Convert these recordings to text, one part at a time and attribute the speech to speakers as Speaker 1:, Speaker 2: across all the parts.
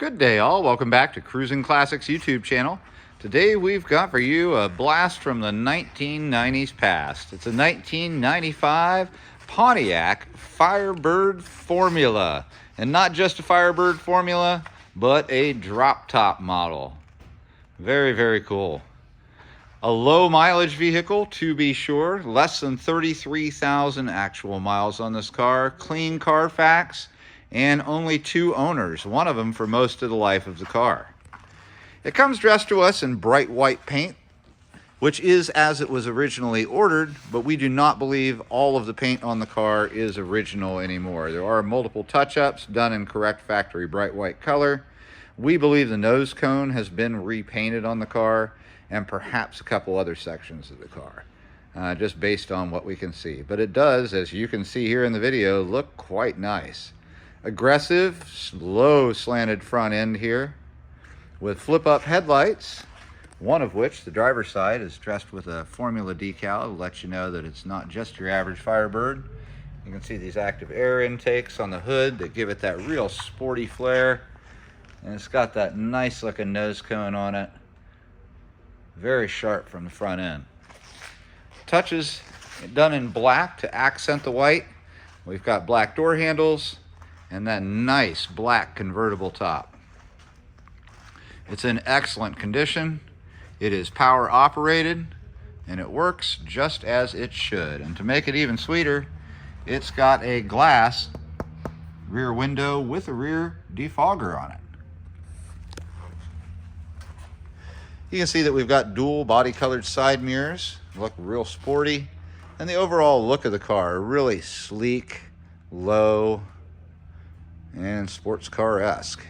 Speaker 1: Good day all, welcome back to Cruisin Classics YouTube channel. Today we've got for you a blast from the 1990s past. It's a 1995 Pontiac Firebird Formula. And not just a Firebird Formula, but a drop top model. Very, very cool. A low mileage vehicle to be sure, less than 33,000 actual miles on this car, clean Carfax, and only 2 owners, one of them for most of the life of the car. It comes dressed to us in bright white paint, which is as it was originally ordered, but we do not believe all of the paint on the car is original anymore. There are multiple touch-ups done in correct factory bright white color. We believe the nose cone has been repainted on the car, and perhaps a couple other sections of the car, just based on what we can see. But it does, as you can see here in the video, look quite nice. Aggressive, slow slanted front end here with flip-up headlights, one of which, the driver's side, is dressed with a Formula decal to let you know that it's not just your average Firebird. You can see these active air intakes on the hood that give it that real sporty flair, and it's got that nice looking nose cone on it. Very sharp from the front end. Touches done in black to accent the white. We've got black door handles and that nice black convertible top. It's in excellent condition. It is power operated and it works just as it should. And to make it even sweeter, it's got a glass rear window with a rear defogger on it. You can see that we've got dual body colored side mirrors, look real sporty, and the overall look of the car, really sleek, low, and sports car-esque.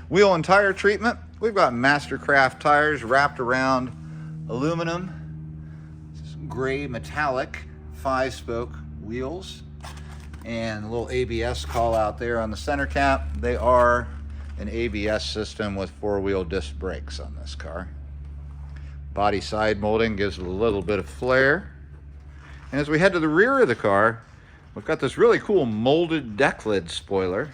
Speaker 1: Wheel and tire treatment, we've got Mastercraft tires wrapped around aluminum, gray metallic 5-spoke wheels, and a little ABS call out there on the center cap. They are an ABS system with 4-wheel disc brakes on this car. Body side molding gives it a little bit of flair. And as we head to the rear of the car, we've got this really cool molded deck lid spoiler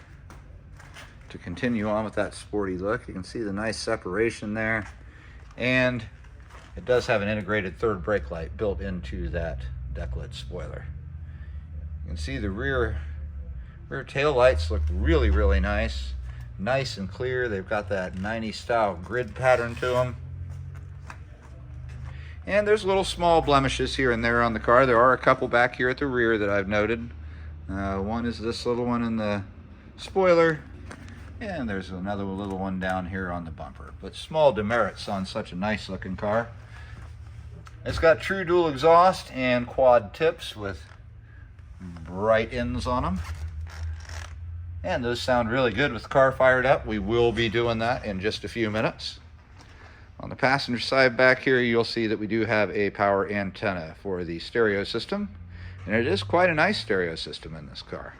Speaker 1: to continue on with that sporty look. You can see the nice separation there. And it does have an integrated third brake light built into that deck lid spoiler. You can see the rear tail lights look really, really nice. Nice and clear. They've got that 90s style grid pattern to them. And there's little small blemishes here and there on the car. There are a couple back here at the rear that I've noted. One is this little one in the spoiler, and there's another little one down here on the bumper. But small demerits on such a nice looking car. It's got true dual exhaust and quad tips with bright ends on them. And those sound really good with the car fired up. We will be doing that in just a few minutes. On the passenger side back here, you'll see that we do have a power antenna for the stereo system. And it is quite a nice stereo system in this car.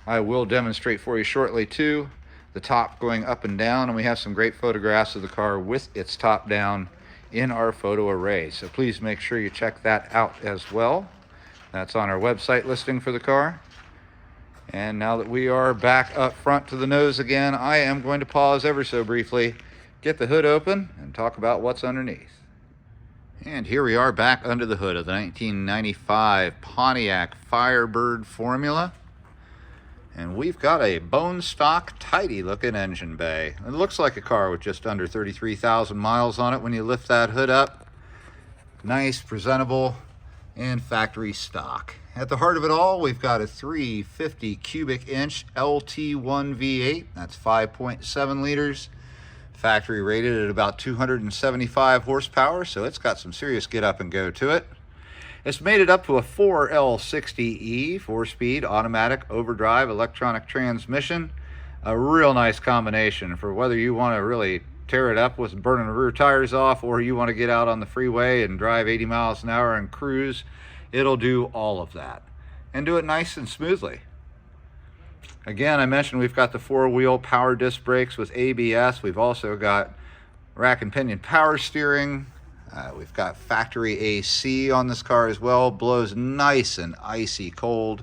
Speaker 1: I will demonstrate for you shortly too, the top going up and down, and we have some great photographs of the car with its top down in our photo array. So please make sure you check that out as well. That's on our website listing for the car. And now that we are back up front to the nose again, I am going to pause ever so briefly, get the hood open, and talk about what's underneath. And here we are back under the hood of the 1995 Pontiac Firebird Formula. And we've got a bone stock, tidy looking engine bay. It looks like a car with just under 33,000 miles on it when you lift that hood up. Nice, presentable, and factory stock. At the heart of it all, we've got a 350 cubic inch LT1 V8. That's 5.7 liters. Factory rated at about 275 horsepower, so it's got some serious get up and go to it. It's made it up to a 4L60E, 4-speed automatic overdrive electronic transmission. A real nice combination for whether you want to really tear it up with burning the rear tires off, or you want to get out on the freeway and drive 80 miles an hour and cruise. It'll do all of that and do it nice and smoothly. Again, I mentioned we've got the 4-wheel power disc brakes with ABS. We've also got rack and pinion power steering. We've got factory AC on this car as well. Blows nice and icy cold.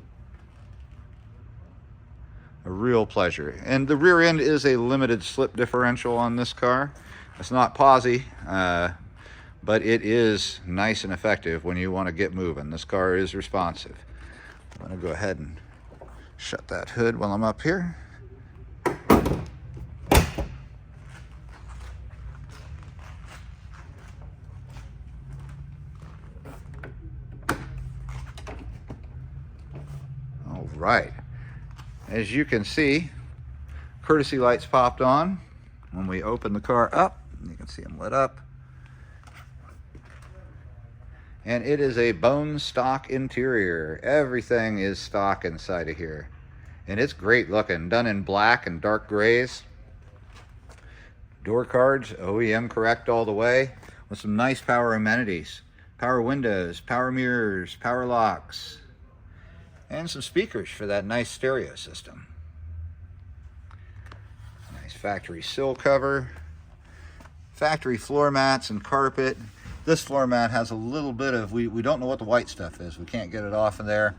Speaker 1: A real pleasure. And the rear end is a limited slip differential on this car. It's not posi, but it is nice and effective when you want to get moving. This car is responsive. I'm going to go ahead and shut that hood while I'm up here. All right. As you can see, courtesy lights popped on when we open the car up. You can see them lit up. And it is a bone stock interior. Everything is stock inside of here. And it's great looking, done in black and dark grays. Door cards, OEM correct all the way, with some nice power amenities. Power windows, power mirrors, power locks, and some speakers for that nice stereo system. Nice factory sill cover, factory floor mats and carpet. This floor mat has a little bit of, we don't know what the white stuff is. We can't get it off of there,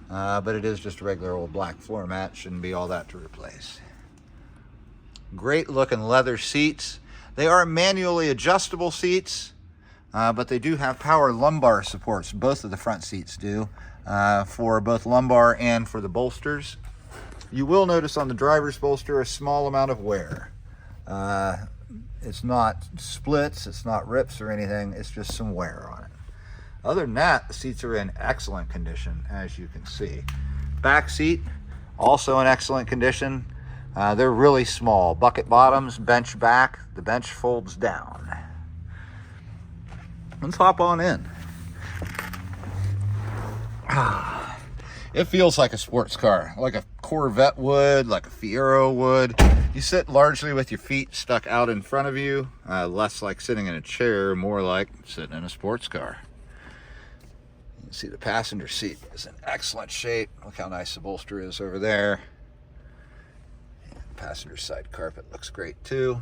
Speaker 1: but it is just a regular old black floor mat. Shouldn't be all that to replace. Great looking leather seats. They are manually adjustable seats, but they do have power lumbar supports. Both of the front seats do, for both lumbar and for the bolsters. You will notice on the driver's bolster a small amount of wear. It's not splits, it's not rips or anything, it's just some wear on it. Other than that, the seats are in excellent condition, as you can see. Back seat, also in excellent condition. They're really small. Bucket bottoms, bench back, the bench folds down. Let's hop on in. It feels like a sports car, like a Corvette would, like a Fiero would. You sit largely with your feet stuck out in front of you, less like sitting in a chair, more like sitting in a sports car. You can see the passenger seat is in excellent shape. Look how nice the bolster is over there. And passenger side carpet looks great too.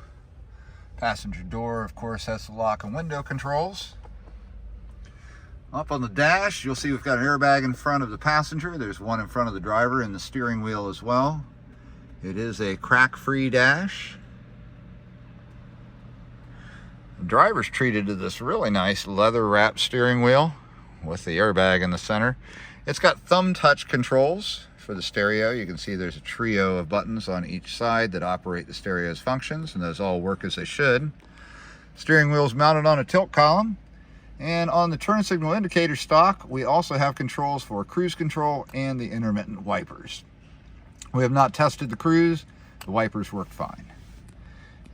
Speaker 1: Passenger door, of course, has the lock and window controls. Up on the dash, you'll see we've got an airbag in front of the passenger. There's one in front of the driver and the steering wheel as well. It is a crack-free dash. The driver's treated to this really nice leather-wrapped steering wheel with the airbag in the center. It's got thumb touch controls for the stereo. You can see there's a trio of buttons on each side that operate the stereo's functions, and those all work as they should. Steering wheel is mounted on a tilt column. And on the turn signal indicator stock, we also have controls for cruise control and the intermittent wipers. We have not tested the cruise. The wipers work fine.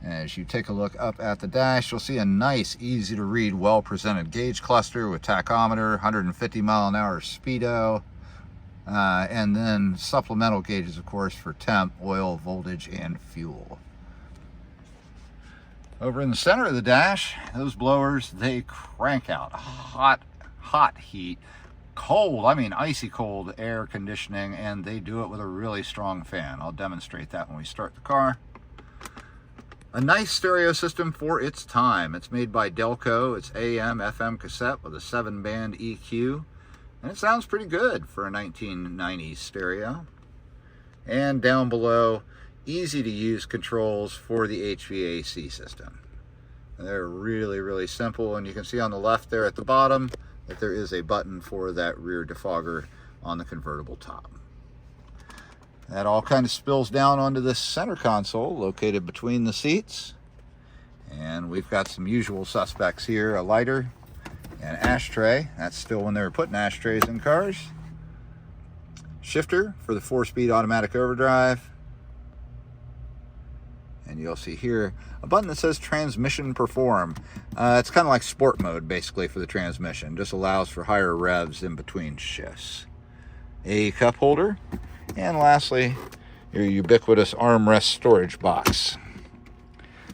Speaker 1: As you take a look up at the dash, you'll see a nice, easy to read, well-presented gauge cluster with tachometer, 150 mile an hour speedo, and then supplemental gauges, of course, for temp, oil, voltage, and fuel. Over in the center of the dash, those blowers, they crank out hot heat, cold, I mean icy cold air conditioning, and they do it with a really strong fan. I'll demonstrate that when we start the car. A nice stereo system for its time. It's made by Delco. It's AM, FM cassette with a 7-band EQ, and it sounds pretty good for a 1990s stereo. And down below, easy to use controls for the HVAC system. They're really, really simple, and you can see on the left there at the bottom that there is a button for that rear defogger on the convertible top. That all kind of spills down onto this center console located between the seats. And we've got some usual suspects here, a lighter, an ashtray. That's still when they were putting ashtrays in cars. Shifter for the 4-speed automatic overdrive. And you'll see here a button that says transmission perform. It's kind of like sport mode basically for the transmission. Just allows for higher revs in between shifts. A cup holder. And lastly, your ubiquitous armrest storage box.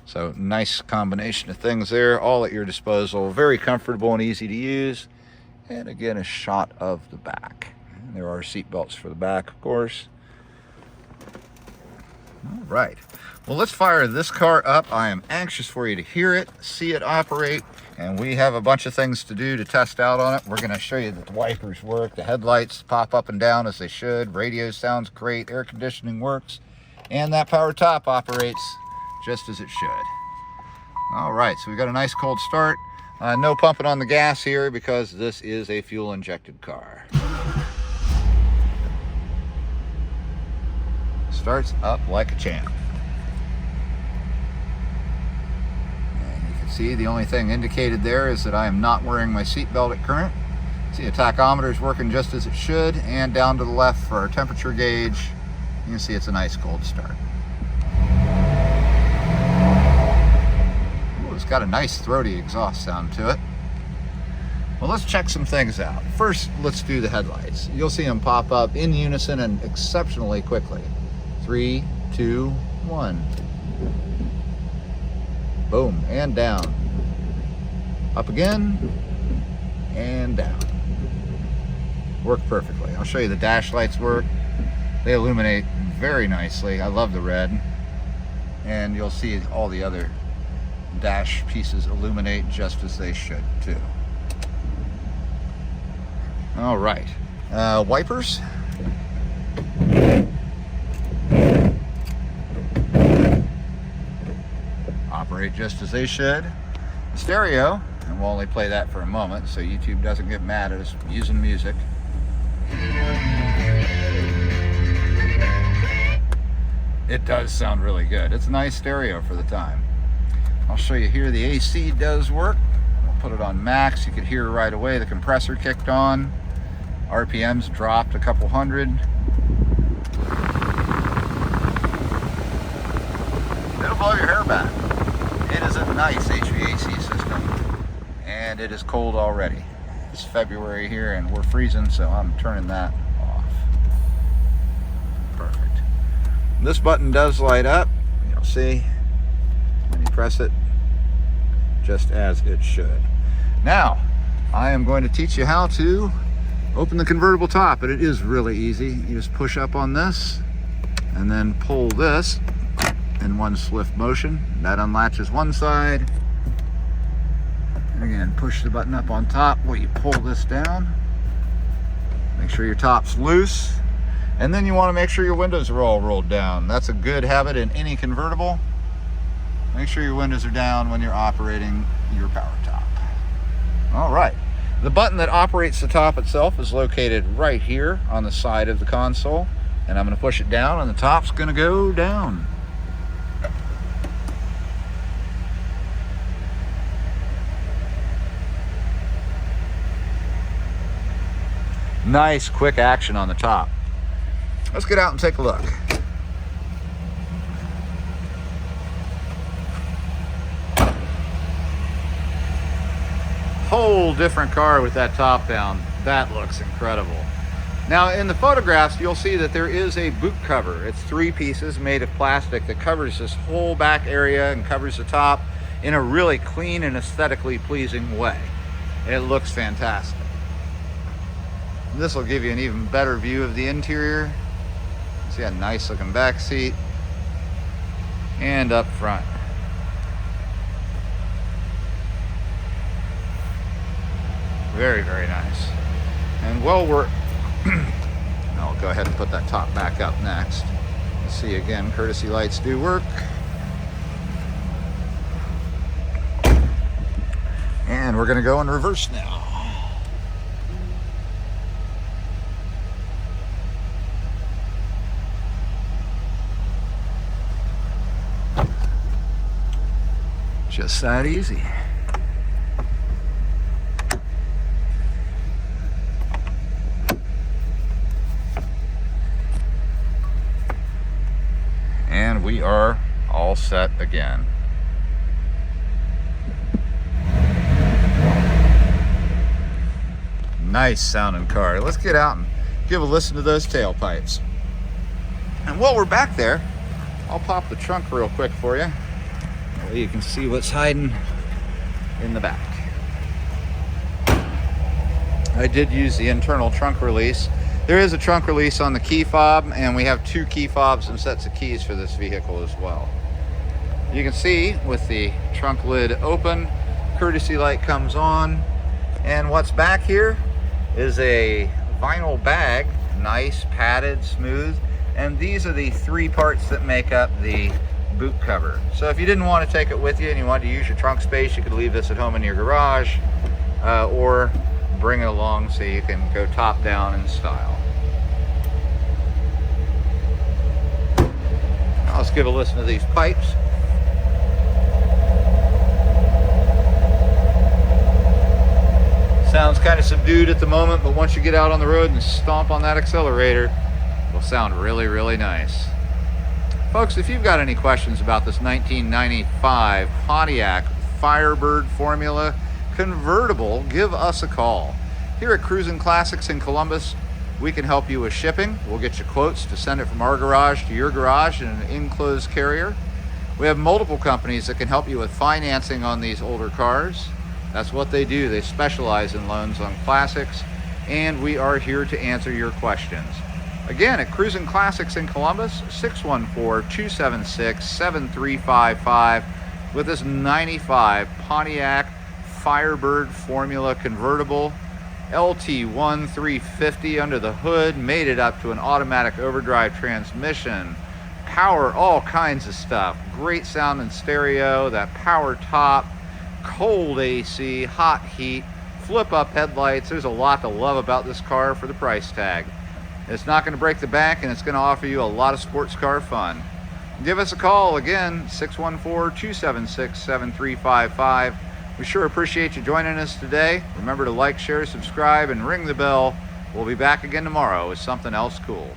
Speaker 1: So nice combination of things there, all at your disposal. Very comfortable and easy to use. And again, a shot of the back. And there are seat belts for the back, of course. All right. Well, let's fire this car up. I am anxious for you to hear it, see it operate, and we have a bunch of things to do to test out on it. We're going to show you that the wipers work, the headlights pop up and down as they should, radio sounds great, air conditioning works, And that power top operates just as it should. All right, so we got a nice cold start. No pumping on the gas here because this is a fuel injected car. Starts up like a champ. And you can see the only thing indicated there is that I am not wearing my seatbelt at current. See, the tachometer is working just as it should, and down to the left for our temperature gauge, you can see it's a nice cold start. Ooh, it's got a nice throaty exhaust sound to it. Well, let's check some things out. First, let's do the headlights. You'll see them pop up in unison and exceptionally quickly. 3, 2, 1. Boom, and down. Up again, and down. Work perfectly. I'll show you the dash lights work. They illuminate very nicely. I love the red. And you'll see all the other dash pieces illuminate just as they should too. All right, wipers. Operate just as they should. Stereo, and we'll only play that for a moment so YouTube doesn't get mad at us using music. It does sound really good. It's a nice stereo for the time. I'll show you here the AC does work. We'll put it on max. You could hear right away the compressor kicked on. RPMs dropped a couple hundred. It'll blow your hair back. It is a nice HVAC system, and it is cold already. It's February here and we're freezing, so I'm turning that off. Perfect. This button does light up. You'll see when you press it, just as it should. Now, I am going to teach you how to open the convertible top, and it is really easy. You just push up on this and then pull this in one swift motion. That unlatches one side. And again, push the button up on top while you pull this down. Make sure your top's loose. And then you want to make sure your windows are all rolled down. That's a good habit in any convertible. Make sure your windows are down when you're operating your power top. All right. The button that operates the top itself is located right here on the side of the console. And I'm going to push it down and the top's going to go down. Nice quick action on the top. Let's get out and take a look. Whole different car with that top down. That looks incredible. Now in the photographs you'll see that there is a boot cover. It's 3 pieces made of plastic that covers this whole back area and covers the top in a really clean and aesthetically pleasing way. It looks fantastic. This will give you an even better view of the interior. See a nice looking back seat and up front. Very, very nice. And well, I'll go ahead and put that top back up next. See again, courtesy lights do work. And we're gonna go in reverse now. Just that easy. And we are all set again. Nice sounding car. Let's get out and give a listen to those tailpipes. And while we're back there, I'll pop the trunk real quick for you. That way you can see what's hiding in the back. I did use the internal trunk release. There is a trunk release on the key fob, and we have 2 key fobs and sets of keys for this vehicle as well. You can see with the trunk lid open, courtesy light comes on, and what's back here is a vinyl bag, nice, padded, smooth, And these are the 3 parts that make up the boot cover. So if you didn't want to take it with you and you wanted to use your trunk space, you could leave this at home in your garage, or bring it along so you can go top down in style. Now let's give a listen to these pipes. Sounds kind of subdued at the moment, but once you get out on the road and stomp on that accelerator, it'll sound really, really nice. Folks, if you've got any questions about this 1995 Pontiac Firebird Formula convertible, give us a call. Here at Cruisin Classics in Columbus, we can help you with shipping. We'll get you quotes to send it from our garage to your garage in an enclosed carrier. We have multiple companies that can help you with financing on these older cars. That's what they do. They specialize in loans on classics, and we are here to answer your questions. Again, at Cruisin Classics in Columbus, 614-276-7355 with this 95 Pontiac Firebird Formula convertible, LT1 350 under the hood, made it up to an automatic overdrive transmission, power, all kinds of stuff. Great sound in stereo, that power top, cold AC, hot heat, flip up headlights. There's a lot to love about this car for the price tag. It's not going to break the bank, and it's going to offer you a lot of sports car fun. Give us a call again, 614-276-7355. We sure appreciate you joining us today. Remember to like, share, subscribe, and ring the bell. We'll be back again tomorrow with something else cool.